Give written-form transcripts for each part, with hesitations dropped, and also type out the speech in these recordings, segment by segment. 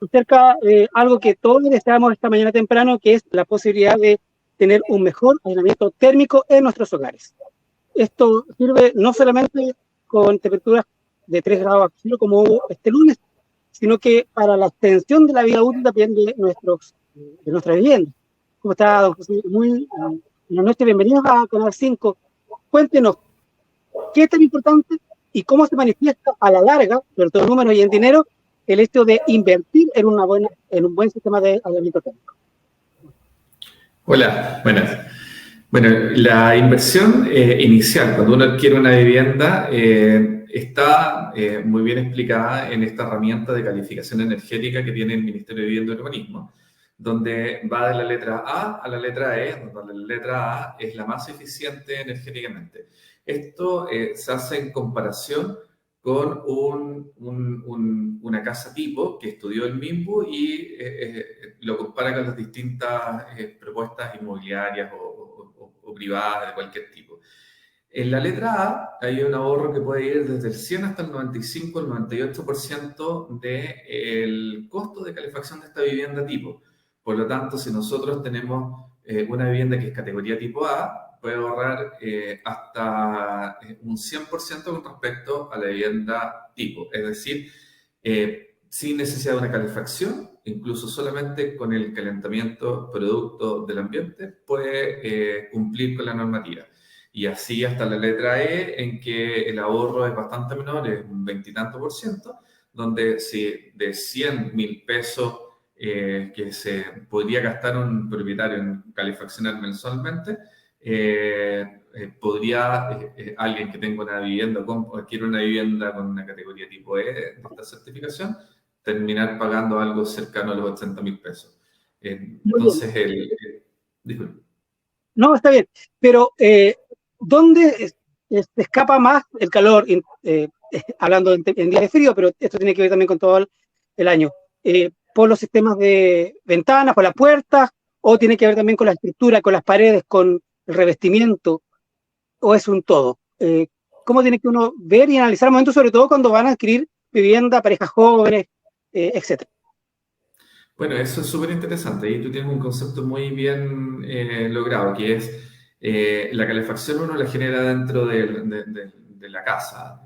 acerca de algo que todos deseamos esta mañana temprano, que es la posibilidad de tener un mejor aislamiento térmico en nuestros hogares. Esto sirve no solamente con temperaturas de 3 grados bajo cero como hubo este lunes, sino que para la extensión de la vida útil también de nuestra vivienda. ¿Cómo está, don José? Buenas noches, bienvenidos a Canal 5. Cuéntenos, ¿qué es tan importante y cómo se manifiesta a la larga, sobre todo en números y en dinero, el hecho de invertir en un buen sistema de aislamiento térmico? Hola, buenas. Bueno, la inversión inicial, cuando uno adquiere una vivienda, está muy bien explicada en esta herramienta de calificación energética que tiene el Ministerio de Vivienda y Urbanismo, donde va de la letra A a la letra E, donde la letra A es la más eficiente energéticamente. Esto se hace en comparación con una casa tipo que estudió el MIMBU y lo compara con las distintas propuestas inmobiliarias o privadas de cualquier tipo. En la letra A hay un ahorro que puede ir desde el 100 hasta el 95, el 98% del costo de calefacción de esta vivienda tipo. Por lo tanto, si nosotros tenemos una vivienda que es categoría tipo A, puede ahorrar hasta un 100% con respecto a la vivienda tipo. Es decir, sin necesidad de una calefacción, incluso solamente con el calentamiento producto del ambiente, puede cumplir con la normativa. Y así hasta la letra E, en que el ahorro es bastante menor, es un 20 y tanto por ciento, donde si de 100.000 pesos que se podría gastar un propietario en calefaccionar mensualmente, podría alguien que tenga una vivienda o adquiere una vivienda con una categoría tipo E de esta certificación, terminar pagando algo cercano a los 80.000 pesos. Entonces, disculpe. No, está bien, pero ¿dónde se escapa más el calor? Hablando en días de frío, pero esto tiene que ver también con todo el año. ¿Por los sistemas de ventanas, por las puertas, o tiene que ver también con la estructura, con las paredes, con el revestimiento, o es un todo? ¿Cómo tiene que uno ver y analizar el momento, sobre todo cuando van a adquirir vivienda, parejas jóvenes, etcétera? Bueno, eso es súper interesante y tú tienes un concepto muy bien logrado, que es la calefacción uno la genera dentro de la casa.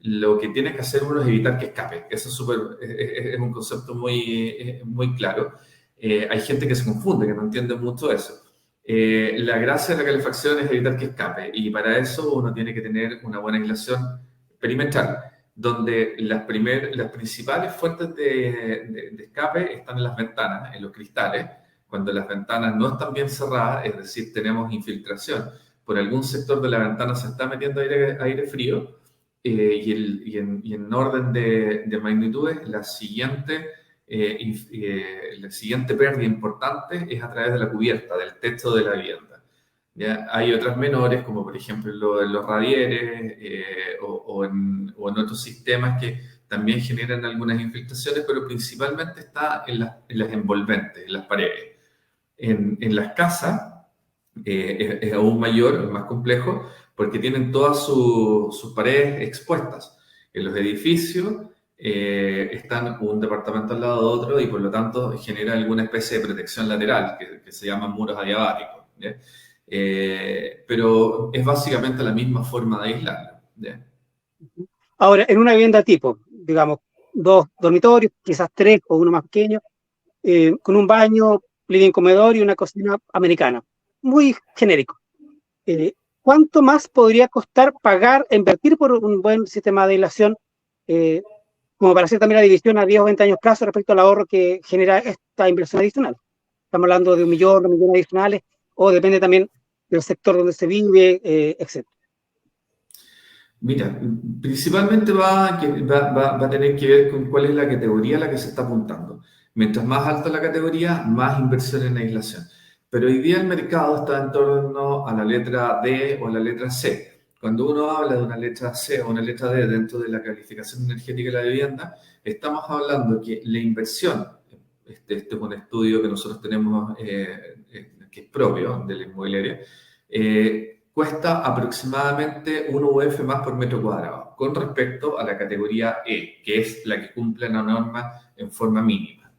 Lo que tienes que hacer uno es evitar que escape. Eso es es un concepto muy claro. Hay gente que se confunde, que no entiende mucho eso. La gracia de la calefacción es evitar que escape y para eso uno tiene que tener una buena aislación perimetral, donde las principales fuentes de escape están en las ventanas, en los cristales. Cuando las ventanas no están bien cerradas, es decir, tenemos infiltración, por algún sector de la ventana se está metiendo aire frío, y en orden de magnitudes, la siguiente pérdida importante es a través de la cubierta, del techo de la vivienda. ¿Ya? Hay otras menores, como por ejemplo los radieres o en otros sistemas que también generan algunas infiltraciones, pero principalmente está en las envolventes, en las paredes. En las casas es aún mayor, es más complejo, porque tienen todas sus paredes expuestas. En los edificios están un departamento al lado de otro y por lo tanto genera alguna especie de protección lateral que se llaman muros adiabáticos. ¿Ya? Pero es básicamente la misma forma de aislarlo. ¿Ya? Ahora, en una vivienda tipo, digamos, 2 dormitorios, quizás 3 o uno más pequeño, con un baño, living, comedor y una cocina americana, muy genérico. Eh, ¿Cuánto más podría costar pagar, invertir por un buen sistema de aislación, eh, como para hacer también la división a 10 o 20 años plazo respecto al ahorro que genera esta inversión adicional? Estamos hablando de 1 millón, 2 millones adicionales, o depende también del sector donde se vive, etc. Mira, principalmente va a tener que ver con cuál es la categoría a la que se está apuntando. Mientras más alta la categoría, más inversión en aislación. Pero hoy día el mercado está en torno a la letra D o la letra C. Cuando uno habla de una letra C o una letra D dentro de la calificación energética de la vivienda, estamos hablando que la inversión, este es un estudio que nosotros tenemos que es propio de la inmobiliaria, cuesta aproximadamente 1 UF más por metro cuadrado, con respecto a la categoría E, que es la que cumple la norma en forma mínima.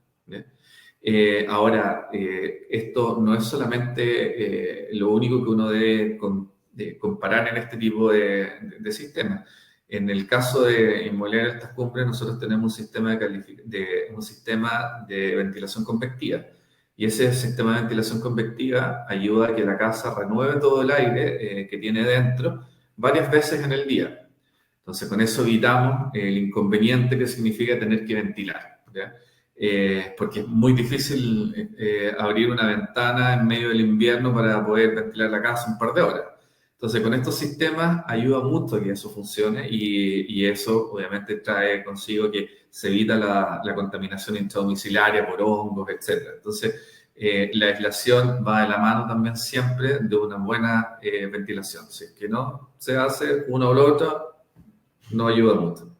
Ahora, esto no es solamente lo único que uno debe comparar en este tipo de sistemas. En el caso de Inmobiliaria Estas Cumbres, nosotros tenemos un sistema de ventilación convectiva. Y ese sistema de ventilación convectiva ayuda a que la casa renueve todo el aire que tiene dentro varias veces en el día. Entonces, con eso evitamos el inconveniente que significa tener que ventilar, ¿ya? Porque es muy difícil abrir una ventana en medio del invierno para poder ventilar la casa un par de horas. Entonces, con estos sistemas ayuda mucho a que eso funcione y eso obviamente trae consigo que se evita la contaminación intradomiciliaria por hongos, etc. Entonces, la aislación va de la mano también siempre de una buena ventilación. Si es que no se hace uno o lo otro, no ayuda mucho.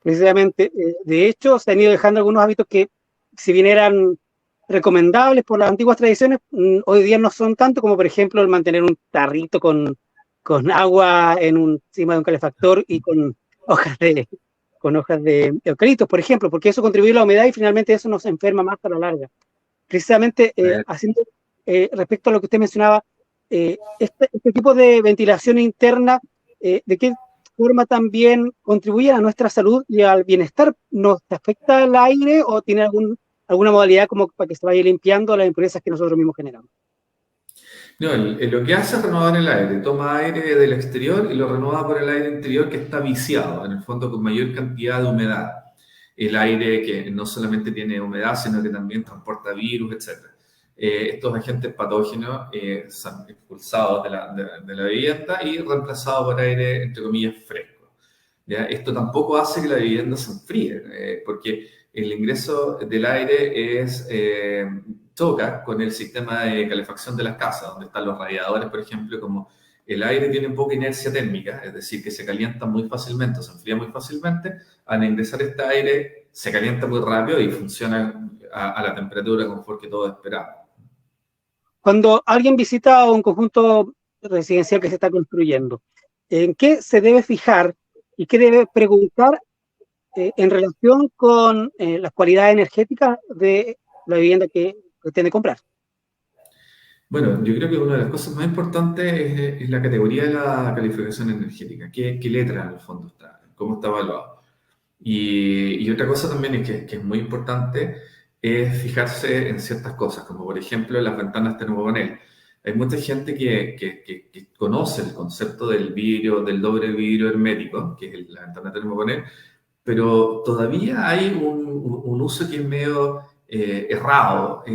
Precisamente, de hecho, se han ido dejando algunos hábitos que, si bien eran recomendables por las antiguas tradiciones, hoy día no son tanto, como por ejemplo el mantener un tarrito con agua encima de un calefactor y con hojas de eucaliptos, por ejemplo, porque eso contribuye a la humedad y finalmente eso nos enferma más a la larga. Precisamente, respecto a lo que usted mencionaba, este tipo de ventilación interna, ¿de qué forma también contribuye a nuestra salud y al bienestar? ¿Nos afecta el aire o tiene alguna modalidad como para que se vaya limpiando las impurezas que nosotros mismos generamos? No, lo que hace es renovar el aire, toma aire del exterior y lo renueva por el aire interior que está viciado, en el fondo con mayor cantidad de humedad. El aire que no solamente tiene humedad, sino que también transporta virus, etc. Estos agentes patógenos son expulsados de la vivienda y reemplazados por aire, entre comillas, fresco. ¿Ya? Esto tampoco hace que la vivienda se enfríe, porque el ingreso del aire choca con el sistema de calefacción de las casas, donde están los radiadores, por ejemplo, como el aire tiene poca inercia térmica, es decir, que se calienta muy fácilmente o se enfría muy fácilmente, al ingresar este aire se calienta muy rápido y funciona a la temperatura de confort que todos esperamos. Cuando alguien visita un conjunto residencial que se está construyendo, ¿en qué se debe fijar y qué debe preguntar en relación con las cualidades energéticas de la vivienda que pretende comprar? Bueno, yo creo que una de las cosas más importantes es la categoría de la calificación energética. ¿Qué letra en el fondo está? ¿Cómo está evaluado? Y otra cosa también que es muy importante es fijarse en ciertas cosas, como por ejemplo las ventanas termopanel. Hay mucha gente que conoce el concepto del vidrio, del doble vidrio hermético, que es la ventana termopanel, pero todavía hay un uso que es medio errado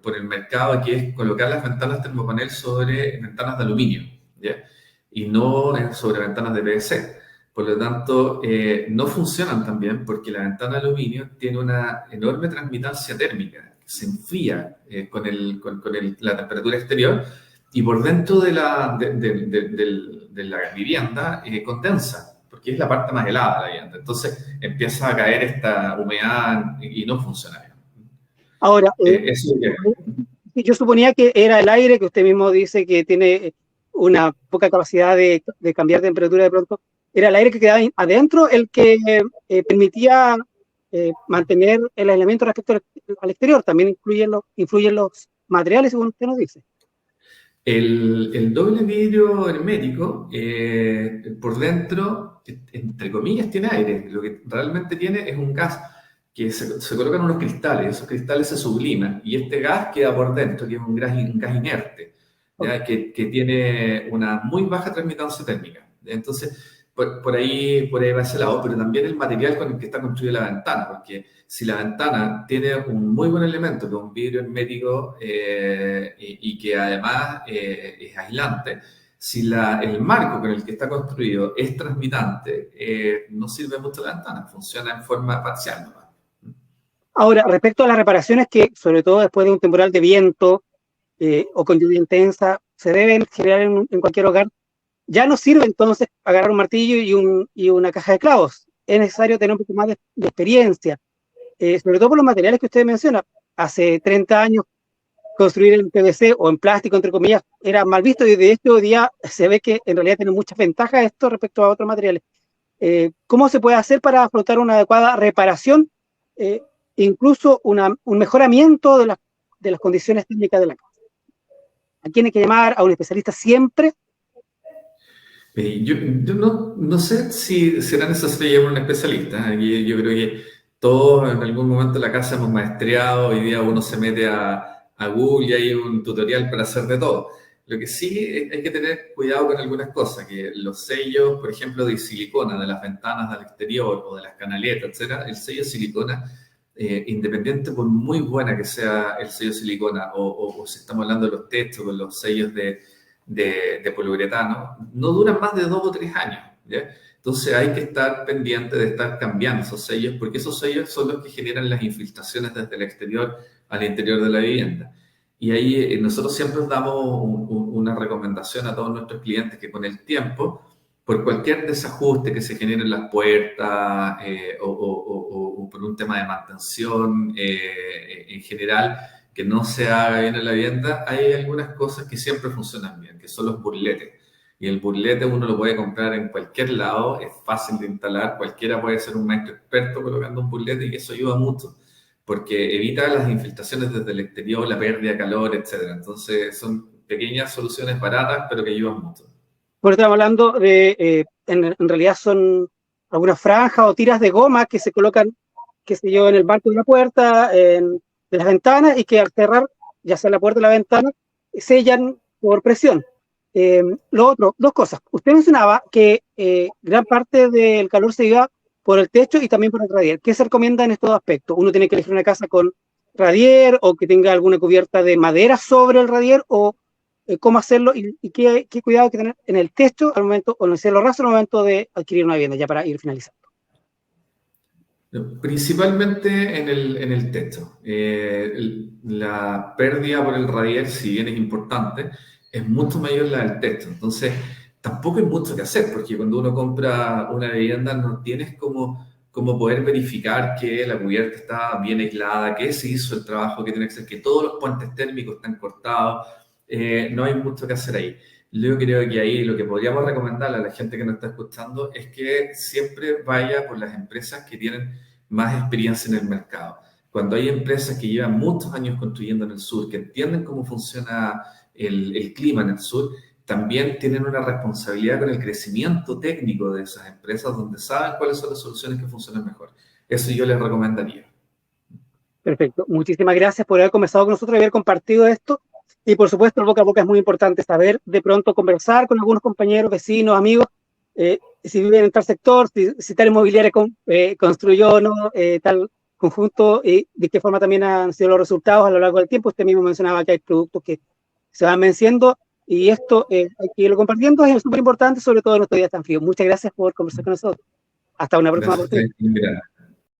por el mercado, que es colocar las ventanas termopanel sobre ventanas de aluminio, ¿ya? Y no sobre ventanas de PVC. Por lo tanto, no funcionan tan bien porque la ventana de aluminio tiene una enorme transmitancia térmica, se enfría con la temperatura exterior y por dentro de la vivienda condensa, porque es la parte más helada de la vivienda. Entonces empieza a caer esta humedad y no funciona bien. Ahora, Eso es yo suponía que era el aire, que usted mismo dice que tiene una poca capacidad de cambiar de temperatura de pronto. Era el aire que quedaba adentro el que permitía mantener el aislamiento respecto al exterior. También influyen los materiales, según usted nos dice. El doble vidrio hermético, por dentro, entre comillas, tiene aire. Lo que realmente tiene es un gas que se colocan unos cristales. Esos cristales se subliman y este gas queda por dentro, que es un gas inerte, ¿ya? Que tiene una muy baja transmitancia térmica. Entonces, por ahí va ese lado, pero también el material con el que está construida la ventana, porque si la ventana tiene un muy buen elemento, que es un vidrio hermético y que además es aislante, si el marco con el que está construido es transmitante, no sirve mucho la ventana, funciona en forma parcial nomás. Ahora, respecto a las reparaciones que, sobre todo después de un temporal de viento o con lluvia intensa, se deben generar en cualquier hogar, ya no sirve entonces agarrar un martillo y una caja de clavos. Es necesario tener un poco más de experiencia, sobre todo por los materiales que usted menciona. Hace 30 años construir en PVC o en plástico, entre comillas, era mal visto, y de hecho hoy día se ve que en realidad tiene muchas ventajas esto respecto a otros materiales. ¿Cómo se puede hacer para afrontar una adecuada reparación, incluso un mejoramiento de las condiciones técnicas de la casa? ¿A quién hay que llamar? ¿A un especialista siempre? Yo no sé si será necesario llamar a un especialista. Aquí yo creo que todos en algún momento de la casa hemos maestreado. Hoy día uno se mete a Google y hay un tutorial para hacer de todo. Lo que sí hay que tener cuidado con algunas cosas, que los sellos, por ejemplo, de silicona, de las ventanas del exterior o de las canaletas, etcétera, el sello de silicona, independiente por muy buena que sea el sello de silicona, o si estamos hablando de los techos con los sellos de poliuretano, no duran más de 2 o 3 años, ¿ya? Entonces hay que estar pendiente de estar cambiando esos sellos, porque esos sellos son los que generan las infiltraciones desde el exterior al interior de la vivienda. Y ahí nosotros siempre damos una recomendación a todos nuestros clientes que con el tiempo, por cualquier desajuste que se genere en las puertas o por un tema de mantención en general, que no se haga bien en la vivienda, hay algunas cosas que siempre funcionan bien, que son los burletes. Y el burlete uno lo puede comprar en cualquier lado, es fácil de instalar, cualquiera puede ser un maestro experto colocando un burlete y eso ayuda mucho, porque evita las infiltraciones desde el exterior, la pérdida de calor, etc. Entonces son pequeñas soluciones baratas, pero que ayudan mucho. Porque estamos hablando de, en realidad son algunas franjas o tiras de goma que se colocan, qué sé yo, en el marco de la puerta, de las ventanas, y que al cerrar, ya sea la puerta o la ventana, sellan por presión. Lo otro, 2 cosas. Usted mencionaba que gran parte del calor se iba por el techo y también por el radier. ¿Qué se recomienda en estos aspectos? ¿Uno tiene que elegir una casa con radier o que tenga alguna cubierta de madera sobre el radier, o cómo hacerlo y qué cuidado hay que tener en el techo al momento, o en el cielo raso al momento de adquirir una vivienda, ya para ir finalizando? Principalmente en el techo. La pérdida por el radier, si bien es importante, es mucho mayor la del techo. Entonces, tampoco hay mucho que hacer, porque cuando uno compra una vivienda no tienes como poder verificar que la cubierta está bien aislada, que se hizo el trabajo que tiene que ser, que todos los puentes térmicos están cortados. No hay mucho que hacer ahí. Yo creo que ahí lo que podríamos recomendarle a la gente que nos está escuchando es que siempre vaya por las empresas que tienen más experiencia en el mercado. Cuando hay empresas que llevan muchos años construyendo en el sur, que entienden cómo funciona el clima en el sur, también tienen una responsabilidad con el crecimiento técnico de esas empresas, donde saben cuáles son las soluciones que funcionan mejor. Eso yo les recomendaría. Perfecto. Muchísimas gracias por haber conversado con nosotros y haber compartido esto. Y por supuesto, el boca a boca es muy importante, saber de pronto conversar con algunos compañeros, vecinos, amigos, si viven en tal sector, si tal inmobiliaria construyó o no tal conjunto, y de qué forma también han sido los resultados a lo largo del tiempo. Usted mismo mencionaba que hay productos que se van venciendo, y esto hay que irlo compartiendo, es súper importante, sobre todo en estos días tan fríos. Muchas gracias por conversar con nosotros. Hasta una próxima oportunidad. Gracias.